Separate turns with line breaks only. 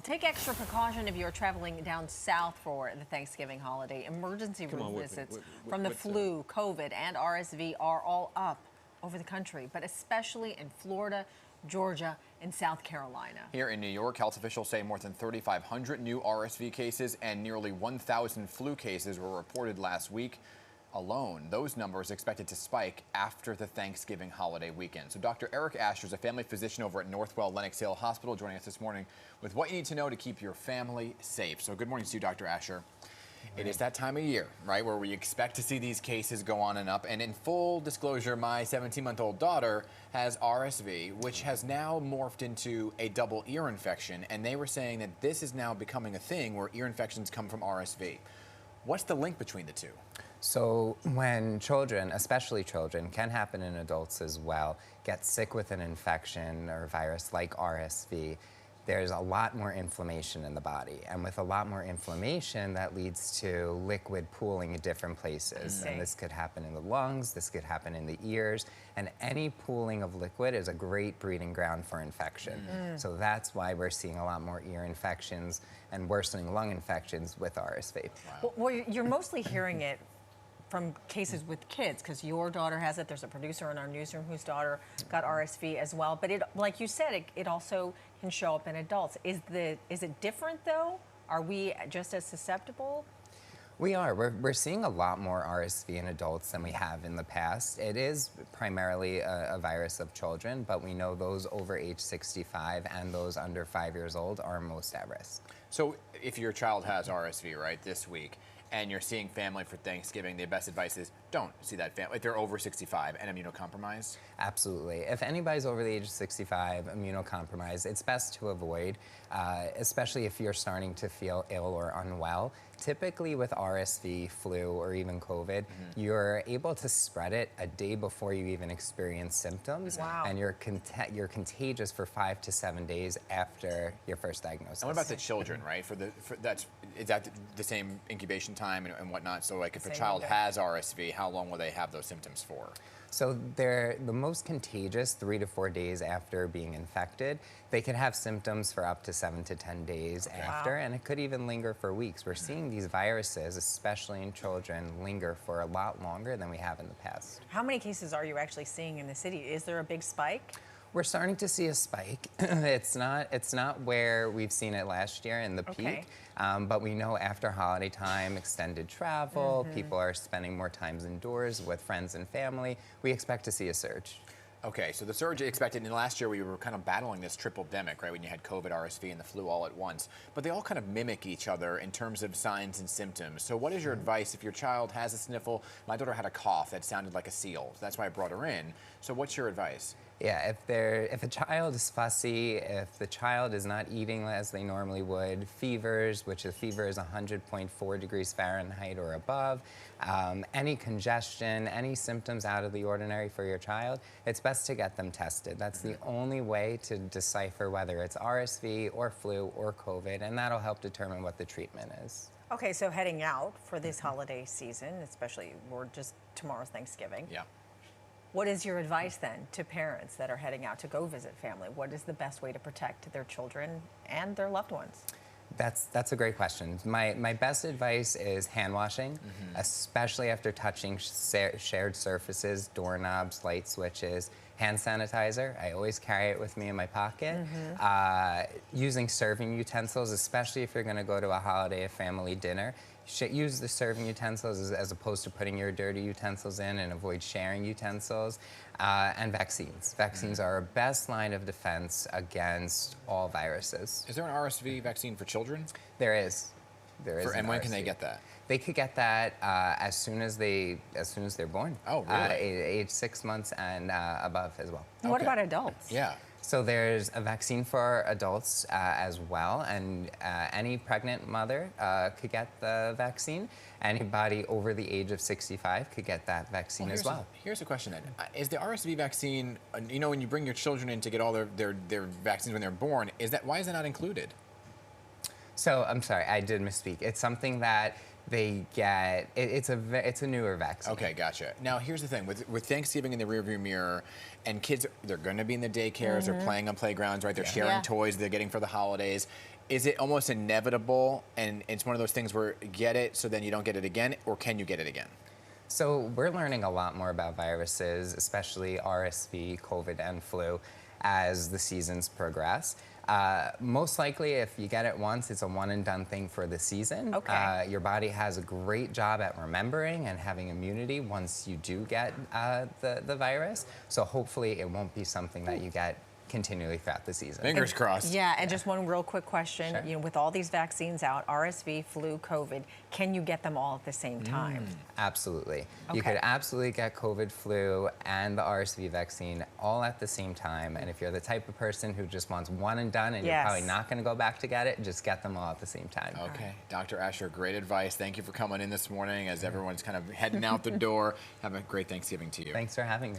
Take extra precaution if you're traveling down south for the Thanksgiving holiday. Emergency room visits from the flu, COVID, and RSV are all up over the country, but especially in Florida, Georgia, and South Carolina.
Here in New York, health officials say more than 3,500 new RSV cases and nearly 1,000 flu cases were reported last week alone. Those numbers expected to spike after the Thanksgiving holiday weekend. So Dr. Eric Asher is a family physician over at Northwell Lenox Hill Hospital, joining us this morning with what you need to know to keep your family safe. So good morning to you, Dr. Asher. It is that time of year, right, where we expect to see these cases go on and up. And in full disclosure, my 17-month-old daughter has RSV, which has now morphed into a double ear infection. And they were saying that this is now becoming a thing where ear infections come from RSV. What's the link between the two?
So when children, especially children, can happen in adults as well, get sick with an infection or virus like RSV, there's a lot more inflammation in the body. And with a lot more inflammation, that leads to liquid pooling in different places. And this could happen in the lungs, this could happen in the ears, and any pooling of liquid is a great breeding ground for infection. So that's why we're seeing a lot more ear infections and worsening lung infections with RSV.
Wow. Well, you're mostly hearing it from cases with kids, because your daughter has it. There's a producer in our newsroom whose daughter got RSV as well. But it, like you said, it also can show up in adults. Is it different though? Are we just as susceptible?
We are. We're seeing a lot more RSV in adults than we have in the past. It is primarily a virus of children, but we know those over age 65 and those under 5 years old are most at risk.
So if your child has RSV, right, this week, and you're seeing family for Thanksgiving, the best advice is don't see that family if they're over 65 and immunocompromised?
Absolutely. If anybody's over the age of 65, immunocompromised, it's best to avoid, especially if you're starting to feel ill or unwell. Typically with RSV, flu, or even COVID, you're able to spread it a day before you even experience symptoms.
Wow.
And you're contagious for 5 to 7 days after your first diagnosis.
And what about the children, right? Is that the same incubation time and whatnot? So like if a child has RSV, how long will they have those symptoms for?
So they're the most contagious 3 to 4 days after being infected. They can have symptoms for up to 7 to 10 days after, and it could even linger for weeks. We're seeing these viruses, especially in children, linger for a lot longer than we have in the past.
How many cases are you actually seeing in the city? Is there a big spike?
We're starting to see a spike. It's not where we've seen it last year in the peak, but we know after holiday time, extended travel, people are spending more times indoors with friends and family. We expect to see a surge.
Okay, so the surge expected, in last year we were kind of battling this triple-demic, right, when you had COVID, RSV, and the flu all at once. But they all kind of mimic each other in terms of signs and symptoms. So what is your advice if your child has a sniffle? My daughter had a cough that sounded like a seal. That's why I brought her in. So what's your advice?
Yeah, if a child is fussy, if the child is not eating as they normally would, fevers, which the fever is 100.4 degrees Fahrenheit or above, any congestion, any symptoms out of the ordinary for your child, it's best to get them tested. That's the only way to decipher whether it's RSV or flu or COVID, and that'll help determine what the treatment is.
Okay, so heading out for this holiday season, especially tomorrow's Thanksgiving.
Yeah.
What is your advice then to parents that are heading out to go visit family? What is the best way to protect their children and their loved ones?
That's a great question. My best advice is hand washing, especially after touching shared surfaces, doorknobs, light switches. Hand sanitizer, I always carry it with me in my pocket. Using serving utensils, especially if you're gonna go to a holiday, a family dinner. Use the serving utensils as opposed to putting your dirty utensils in, and avoid sharing utensils. And vaccines. Vaccines are our best line of defense against all viruses.
Is there an RSV vaccine for children?
There is.
And when can they get that?
They could get that as soon as they're born.
Oh, really?
Age 6 months and above as well.
What about adults?
Yeah.
So there's a vaccine for adults as well, and any pregnant mother could get the vaccine. Anybody over the age of 65 could get that vaccine as well.
Here's a question then. Is the RSV vaccine, you know, when you bring your children in to get all their vaccines when they're born, why is that not included?
So, I'm sorry, I did misspeak. It's something that they get, it's a newer vaccine.
Okay, gotcha. Now, here's the thing. With Thanksgiving in the rearview mirror, and kids, they're going to be in the daycares, they're playing on playgrounds, right? They're sharing toys they're getting for the holidays. is it almost inevitable, and it's one of those things where get it so then you don't get it again, or can you get it again?
So we're learning a lot more about viruses, especially RSV, COVID, and flu, as the seasons progress. Most likely, if you get it once, it's a one and done thing for the season.
Okay.
Your body has a great job at remembering and having immunity once you do get the virus. So hopefully it won't be something that you get continually throughout the season.
Fingers crossed.
Yeah, and just one real quick question.
Sure.
You know, with all these vaccines out, RSV, flu, COVID, can you get them all at the same time?
Absolutely. You
Okay.
could absolutely get COVID, flu, and the RSV vaccine all at the same time. And if you're the type of person who just wants one and done and you're
Yes.
probably not going to go back to get it, just get them all at the same time.
Okay, Dr. Asher, great advice. Thank you for coming in this morning as everyone's kind of heading out the door. Have a great Thanksgiving to you.
Thanks for having me.